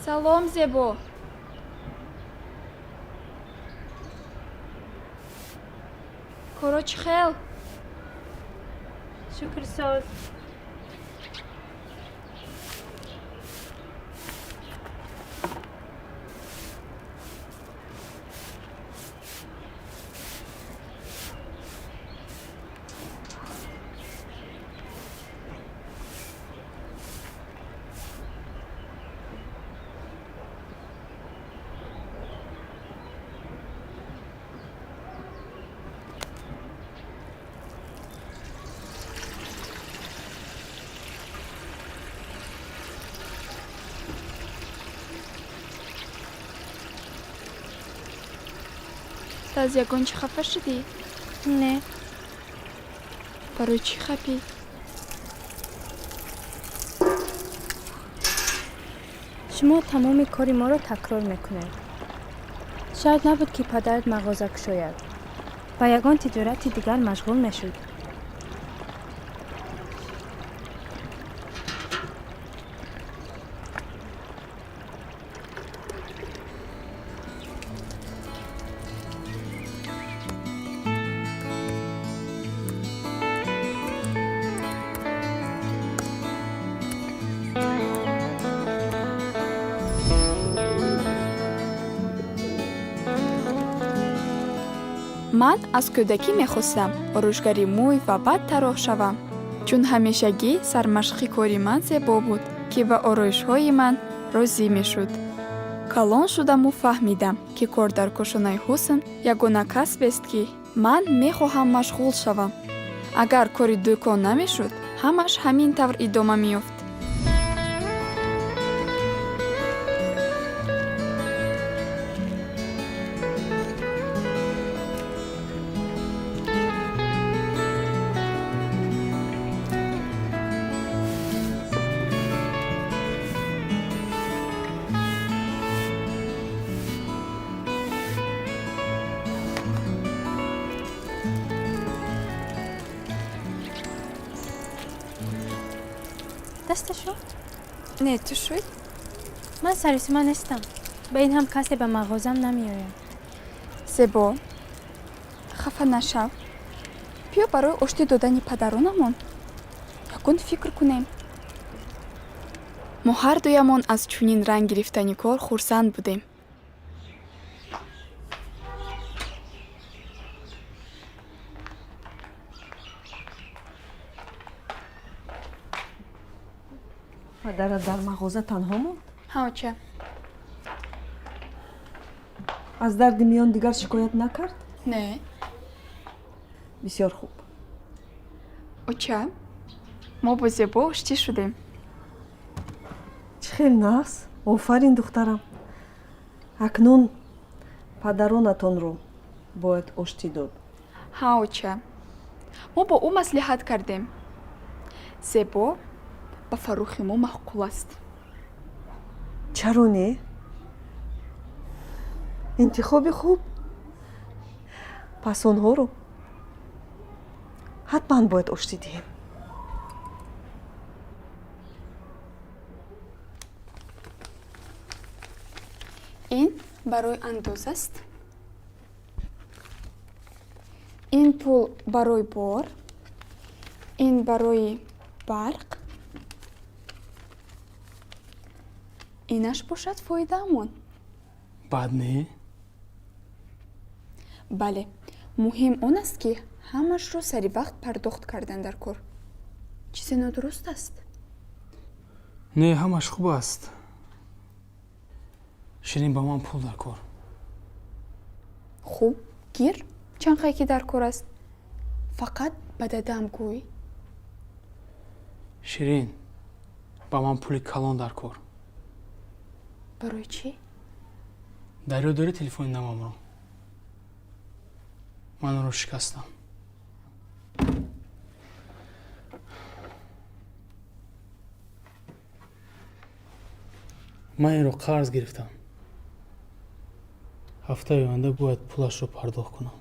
салом, Зебо. Коро чӣ хел? Шукрсоз. Ту аз ягон чӣ хафа шудӣ? Не. Барои чӣ хапӣ? шумо тамоми кори моро такрор мекунед. шояд набуд ки падарат мағоза кушояд. ба ягон тиҷорати дигар машғул мешуд. ман аз кӯдакӣ мехостам орӯшгари мӯй ва баъд тарроҳ шавам, чун ҳамешагӣ сармашқи кори ман Зебо буд, ки ба ороишҳои ман розӣ мешуд. Калон шудаму фаҳмидам, ки кор дар кошонаи ҳусн ягона касбест, ки ман мехоҳам машғул шавам. Агар кори дӯкон намешуд, ҳамаш ҳамин тавр идома меёфт. дасташо? Не, ту шуд? ман сарисима нестам. ба ин ҳам касе ба мағозам намеояд. Зебо, хафа нашав. Биё барои оштӣ додани падаронамон ягон фикр кунем. Мо ҳардуямон аз чунин ранг гирифтани кор хурсанд будем. падарат дар мағоза танҳо монд? Ҳача. аз дарди миён дигар шикоят накард? Не. бисёр хуб. Оча, мо бо Зебо оштӣ шудем. чӣ хел нағз? офарин духтарам. акнун падаронатонро бояд оштӣ дод. Ҳа, оча. Мо бо ӯ маслиҳат кардем. Зебо ба фарӯхи мо маҳқул аст. чаро не? интихоби хуб. пас онҳоро ҳатман бояд оштӣ диҳем. ин барои андоз аст. ин пул барои бор. ин барои барқ. инаш бошад фоидаамон. бад не? бале, муҳим он аст, ки ҳамашро сари вақт пардохт кардан дар кор. чизе нодуруст аст? Не, ҳамаш хуб аст. ширин ба ман пул дар кор. хуб, гир чанқае ки дар кор аст. фақат ба дадам гӯй. ширин ба ман пули калон дар кор. барои чӣ? дар ёд дорӣ телефони навамро? ман онро шикастам. ман инро қарз гирифтам. ҳафтаи оянда бояд пулашро пардохт кунам.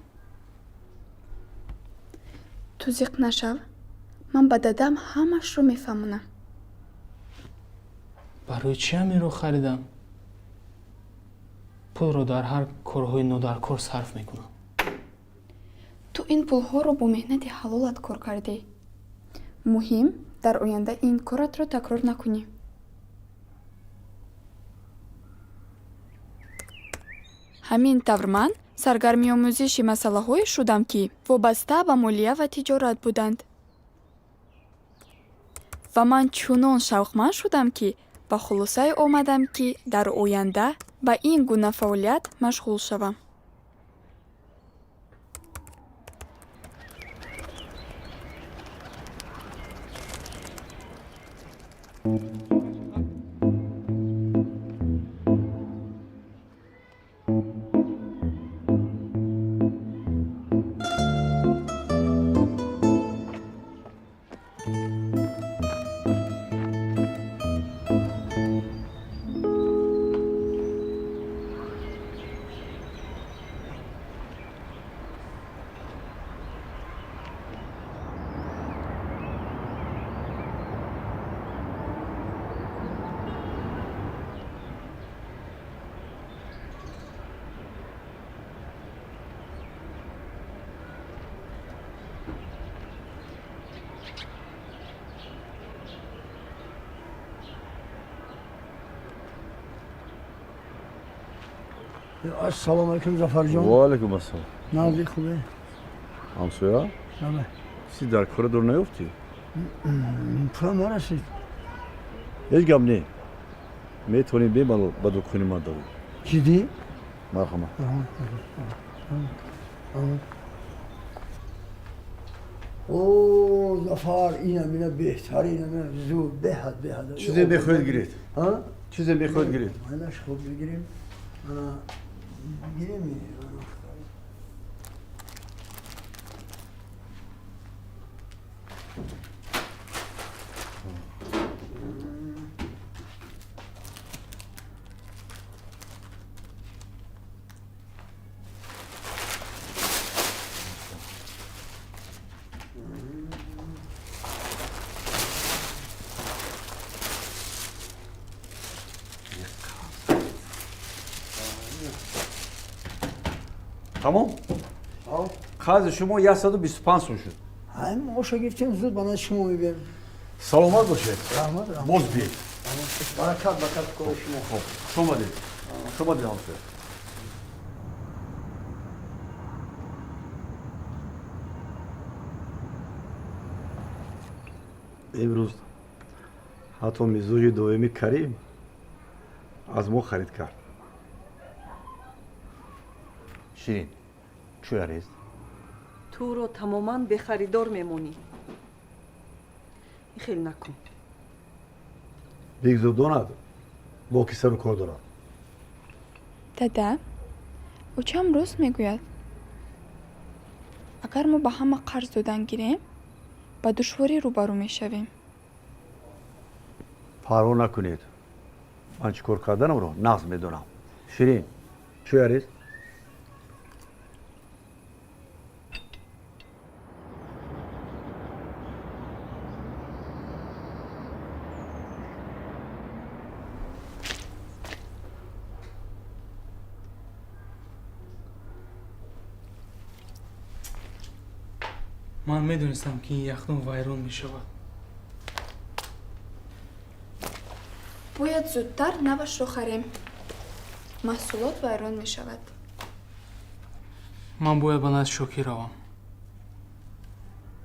ту зиқ нашав. ман ба дадам ҳамашро мефаҳмонам. барои чӣ ҳаминро харидам? пулро дар ҳар корҳои нодаркор сарф мекунам. ту ин пулҳоро бо меҳнати ҳалолат кор кардӣ. муҳим дар оянда ин коратро такрор накунӣ. ҳамин тавр ман саргармиомӯзиши масъалаҳое шудам, ки вобаста ба молия ва тиҷорат буданд. ва ман чунон шавқманд шудам, ки ба хулосае омадам, ки дар оянда ба ин гуна фаъолият машғул шавам. السلام علیکم ظفر جان. و علیکم السلام. نازی خوبه؟ همسویا؟ بله. سی در کوریدور نیفتی؟ پولم نرسید. هیچ گم نی. میتونی بیمال با دکونی ما داری. جدی؟ مرحبا. اوه ظفر اینم اینا بهترین اینا زود بهد. چیزی بخواید گیرید. ها؟ چیزی بخواید گیرید. منش خوب بگیریم. انا گیریم. تمام؟ قرض شما 125 سو شد. همین ما شگفتیم زود بنا شما میبریم. سلامت باشید. رحمت. باز بیاید. برکت کار شما. خب شما دید. شما دید همسویا. امروز حتی مزوج دومی کریم از ما خرید کرد. شیرین چو یاریست؟ تو رو تماما به خریدار میمونی. خیلی نکن. بگذار داند با کی سر و کار دارم. дада ӯ чам рост мегӯяд. агар мо ба ҳама қарз додан гирем ба душворӣ рӯбарӯ мешавем. парво накунед. من چیکار کردنم رو نقض میدونم. شیرین چو یاریست؟ ман медонистам ки ин яхдум вайрон мешавад. бояд зудтар навашро харем. маҳсулот вайрон мешавад. ман бояд ба назди шокир равам.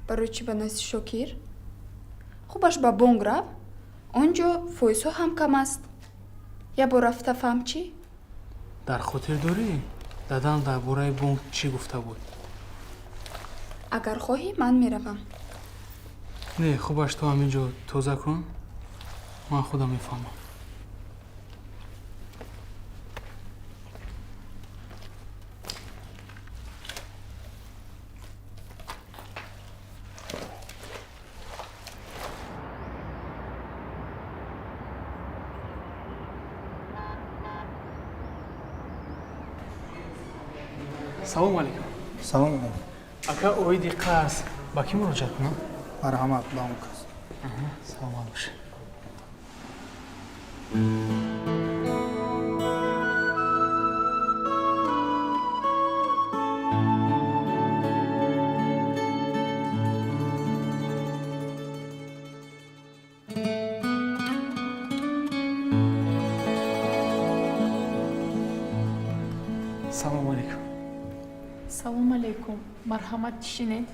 барои чӣ ба назди шокир? хубаш ба бонк рав. онҷо фоизҳо ҳам кам аст. я бор рафта фаҳм чӣ? дар хотир дорӣ дадан дар бораи бонк чӣ гуфта буд? агар хоҳӣ ман меравам. не хубаш ту ҳамин ҷо тоза кун. ман худам мефаҳмам. салому алейкум. салом алейкум. ака оиди қарз ба кӣ муроҷиат кунам? марҳамат баън кас. саломат бошед. Салом алейкум. Марҳамат чишинед.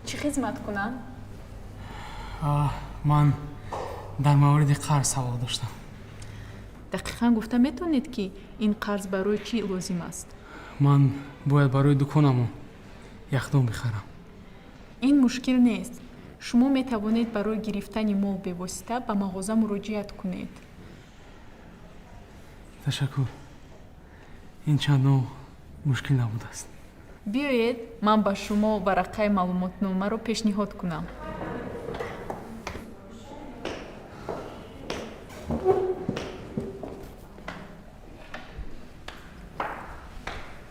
Чӣ хизмат кунам? ман дар мавриди қарз савол доштам. Дақиқан гуфта метавонед ки ин қарз барои чӣ лозим аст? ман бояд барои дуконамон яхдон бихарам. ин мушкил нест. шумо метавонед барои гирифтани мол бевосита ба мағоза муроҷиат кунед. ташаккур. ин чандон мушкил набудааст. биёед ман ба шумо варақаи маълумотномаро пешниҳод кунам.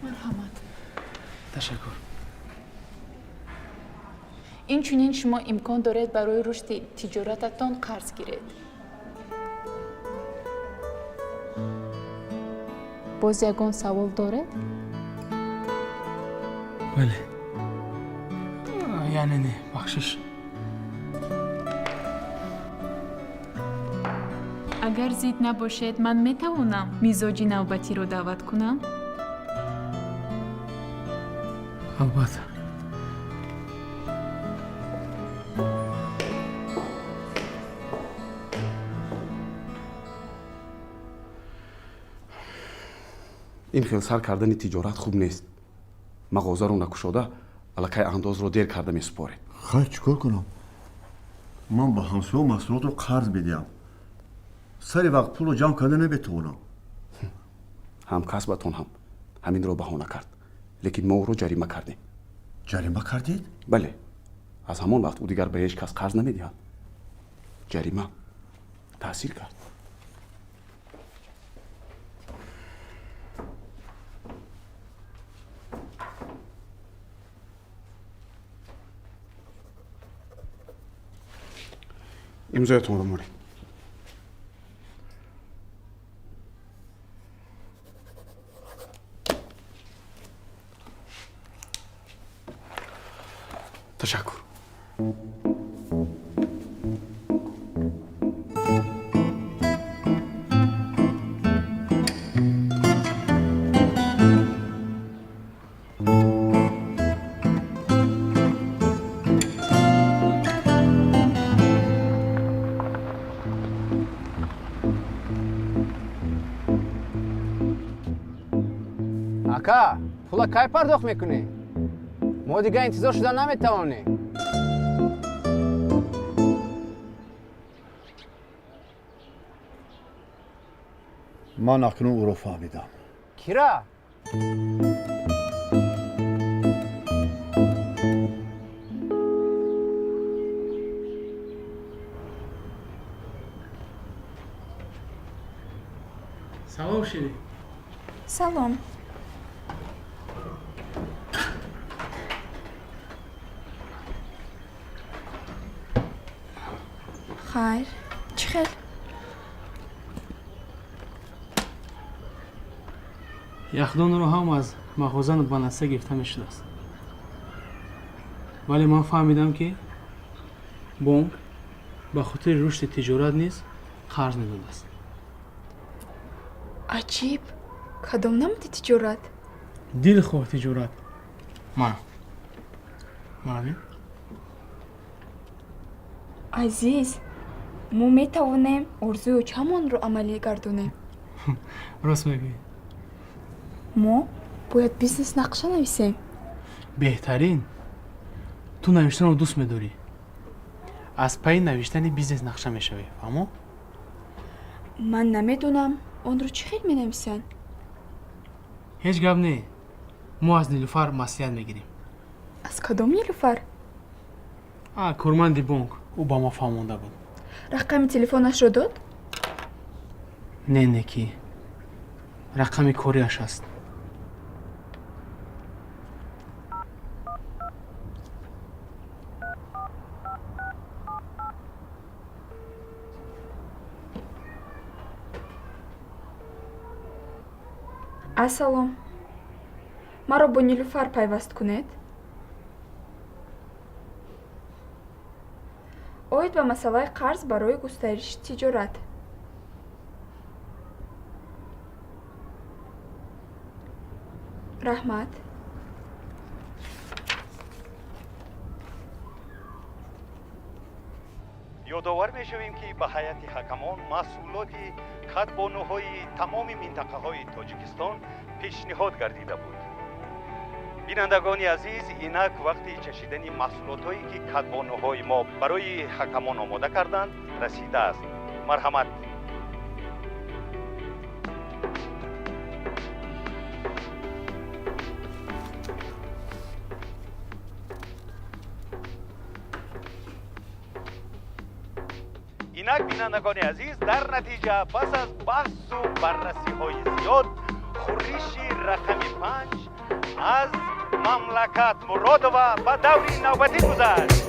марҳамат. ташаккур. инчунин шумо имкон доред барои рушди тиҷорататон қарз гиред. боз ягон савол доред? бале. яъне не бахшиш. агар зид набошед ман метавонам мизоҷи навбатиро даъват кунам? албатта. ин хел сар кардани тиҷорат хуб нест. мағозаро накушода аллакай андозро дер карда месупоред. خیر چیکار کنم؟ من با همسایه و مسئولات رو قرض بدیم. سری وقت پول رو جمع کرده نمیتونم. ҳамкасбатон ҳам ҳаминро баҳона кард, лекин мо ӯро ҷарима кардем. جریمه کردید؟ бале, аз ҳамон вақт ӯ дигар ба ҳеҷ кас қарз намедиҳад. ҷарима таъсир кард. имзоятонро муред. ташаккур. ака, пула кай пардохт мекунӣ? мо дигар интизор шуда наметавонем. من اکنون او رو فهمیدم. کیرا؟ салом шири. салом. хайр. чӣ хел? яхдонро ҳам аз мағоза ба наста гирифта мешудааст. вале ман фаҳмидам ки бонк ба хотири рушди тиҷорат низ қарз медодааст. аҷиб. кадом намуди тиҷорат? дилхоҳ тиҷорат. ман азиз, мо метавонем орзуи очамонро амалӣ гардонем. рост мегӯӣ. мо бояд бизнес нақша нависем. беҳтарин. ту навиштанро дӯст медорӣ. аз пайи навиштани бизнес нақша мешавӣ. фаҳмо? ман намедонам онро чӣ хел менависанд. ҳеҷ гап не. мо аз нилуфар маслиҳат мегирем. аз кадом нилуфар? корманди бонк. ӯ ба мо фаҳмонда буд. рақами телефонашро дод? не ки рақами кориаш аст. ассалом. маро бо нилуфар пайваст кунед. оид ба масъалаи қарз барои густариши тиҷорат. раҳмат. ёдовар мешавем ки ба ҳайати ҳакамон масъулоти катбонуҳои тамоми минтақаҳои тоҷикистон пешниҳод гардида буд. бинандагони азиз, инак вақти чашидани маҳсулотҳое ки катбонуҳои мо барои ҳакамон омода карданд расидааст. марҳамат. инак бинандагони азиз, дар натиҷа пас аз баҳсу баррасиҳои зиёд хурриши рақами 5 аз мамлакат Муродова ба даври навбатӣ гузашт.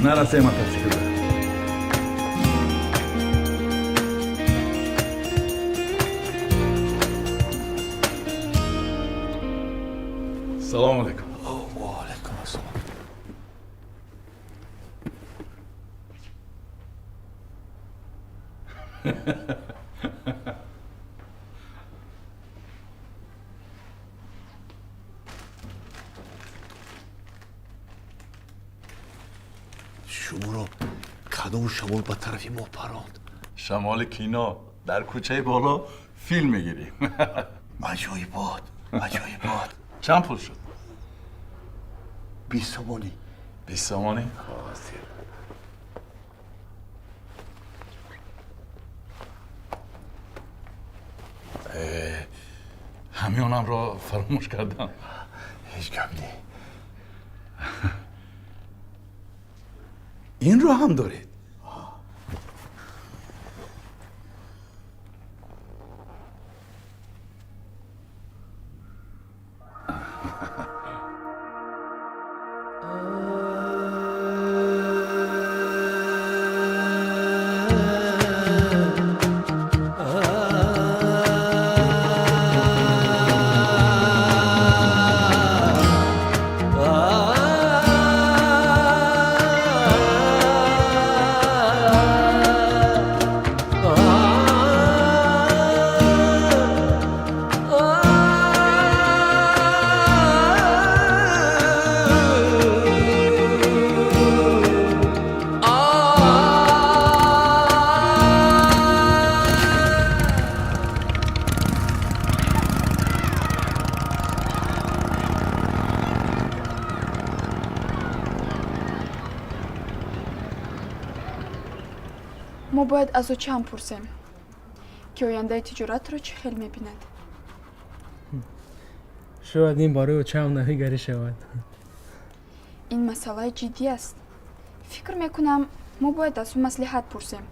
نرسه мотоцикл. салому алейкум. وعلیکم السلام. شما کدوم شمال به طرف ما پراند؟ شمال کینا در کوچه بالا فیلم میگیریم. عجایبات عجایبات. چند پول شد؟ 20 تومانی. 20 تومانی؟ همیونم را فراموش کردم. هیچ کم نی. این رو هم دارید؟ мо бояд аз ӯ чанд пурсем ки ояндаи тиҷоратро чӣ хел мебинад. шояд ин барои ӯ чанд навигарӣ шавад. ин масъалаи ҷиддӣ аст. фикр мекунам мо бояд аз ӯ маслиҳат пурсем.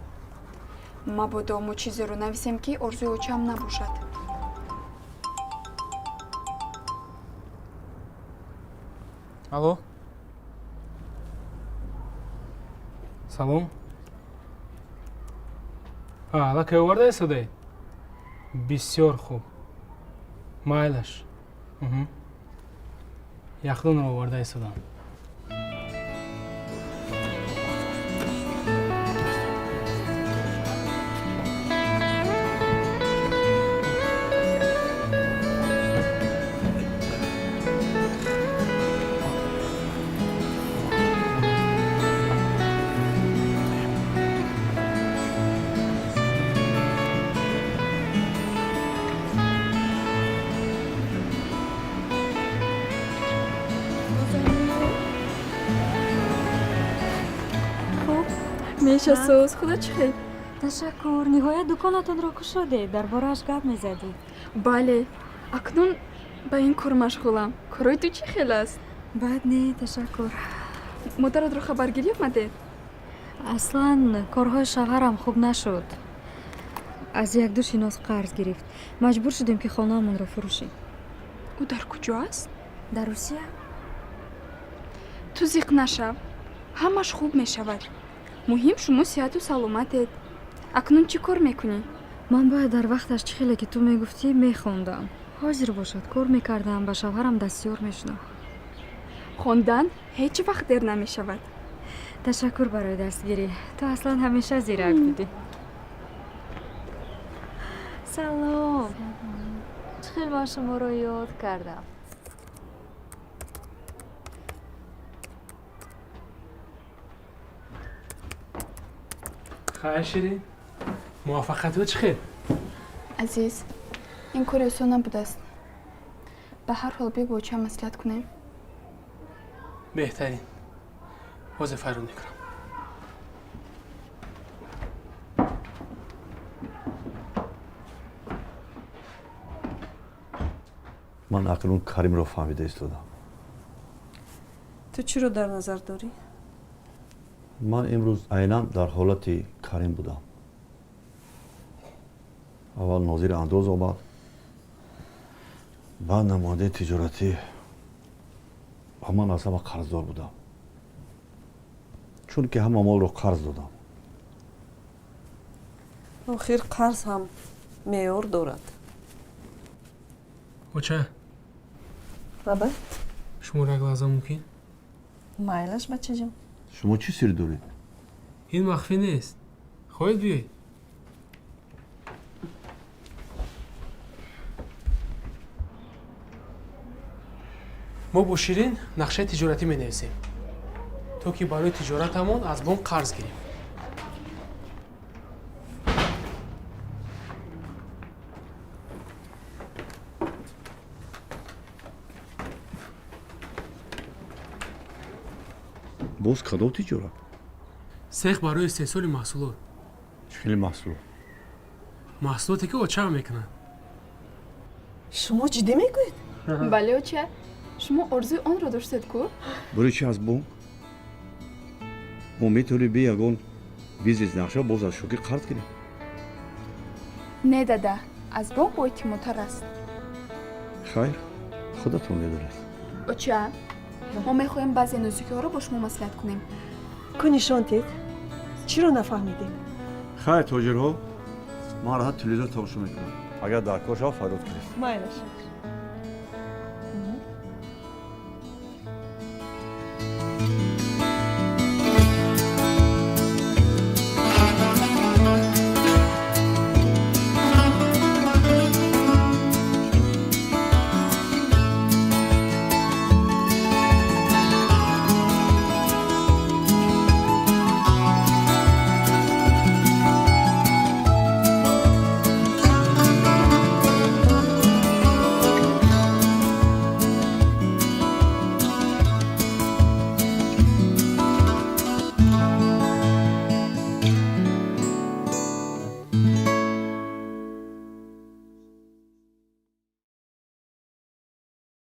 мабодо мо чизеро нависем ки орзуи ӯ чам набошад. алло, салом. аллакай оварда истодаед? бисёр хуб. майлаш. яхдонро оварда истодам. мешасоз худо чӣ хел? ташаккур, ниҳоят дуконатонро кушодед, дар борааш гап мезадед. бале, акнун ба ин кор машғулам. корои ту чӣ хел аст? бад не, ташаккур. модаратро хабаргирӣ омадед? аслан корҳои шавҳарам хуб нашуд. аз якду шинос қарз гирифт. маҷбур шудем ки хонаамонро фурӯшем. ӯ дар куҷо аст? дар русия. ту зиқ нашав, ҳамаш хуб мешавад. муҳим шумо сиҳату саломатед. акнун чӣ кор мекунӣ? ман бояд дар вақташ чӣ хеле ки ту мегуфтӣ мехондам. ҳозир бошад кор мекардам, ба шавҳарам дастёр мешудам. хондан ҳеҷ вақт дер намешавад. ташаккур барои дастгирӣ. ту аслан ҳамеша зирак будӣ. салом. чӣ хел ман шуморо ёд кардам. хайр ширин, муваффақиятҳо чӣ хел? азиз, ин кори осон набудааст. ба ҳар ҳол бигӯ чӣ маслиҳат кунем. беҳтарин, ҳозир файрон мекунам. ман акнун каримро фаҳмида истодам. ту чиро дар назар дорӣ? ман имрӯз айнан дар ҳолати карим будам. аввал нозири андоз омад, баъд намояндаи тиҷоратӣ ва ман аз ҳама қарздор будам. чун ки ҳама молро қарз додам. охир қарз ҳам меъёр дорад. оча, баба шуморо як лаҳза мумкин? майлаш бачаҷон. шумо чӣ сир доред? ин махфӣ нест. хоҳед биёед? мо бо ширин нақшаи тиҷоратӣ менависем, то ки барои тиҷоратамон аз бонк қарз гирем. боз кадом тиҷорат? сех барои истеҳсоли маҳсулот. чӣ хели маҳсулот? маҳсулоте ки оча мекунад. шумо ҷиддӣ мегӯед? бале оча, шумо орзуи онро доштед ку? барои чи аз бонк? мо метавонем бе ягон бизнес нақша боз аз шокир қарз гирем. не дада, аз бонк боэътимотар аст. хайр, худатон медонед. оча, мо мехоҳем баъзе нозикиҳоро бо шумо маслиҳат кунем. ку нишонтед? чиро нафаҳмидем? хайр, тоҷирҳо, ман раҳат телевизор тамошо мекунам. агар дар кор шавад фарёд кунед. майлаш.